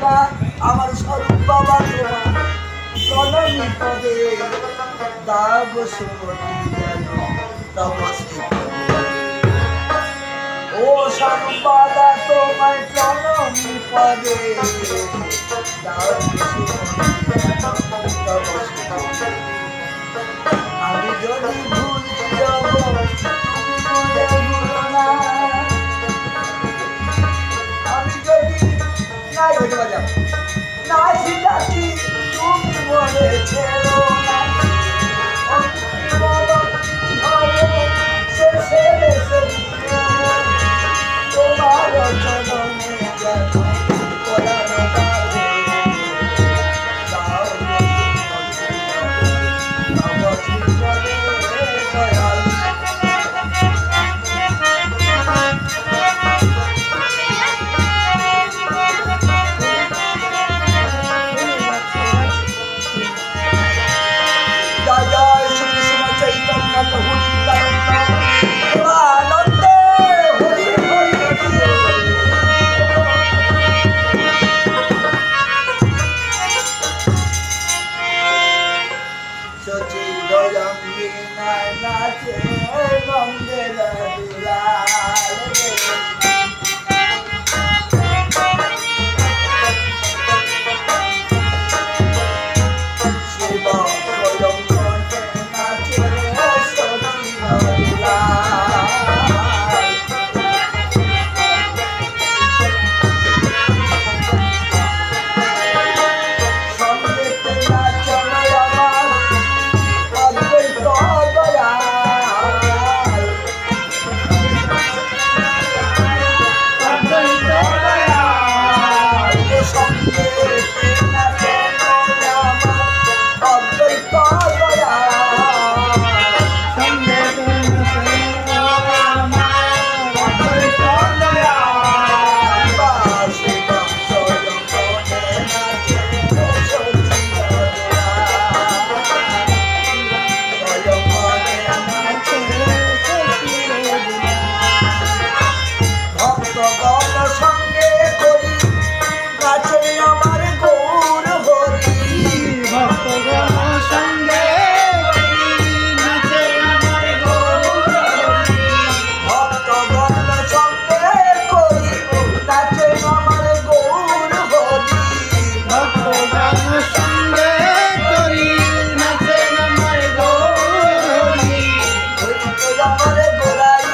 বাবা আমার স্বরূপ বাবা জননী পদে দাগ সুমতি যেন ও স্বরূপ বাবা তোমার জননী পদে দাগ সুমতি আমি যদি ভুল যাব তুমি ভুলো না আমি যদি নাই হইতে বাজাও নাই সিদ্ধার্থী তুমি বলে ছেড়ো না তোমার চরণে যেন সঙ্গে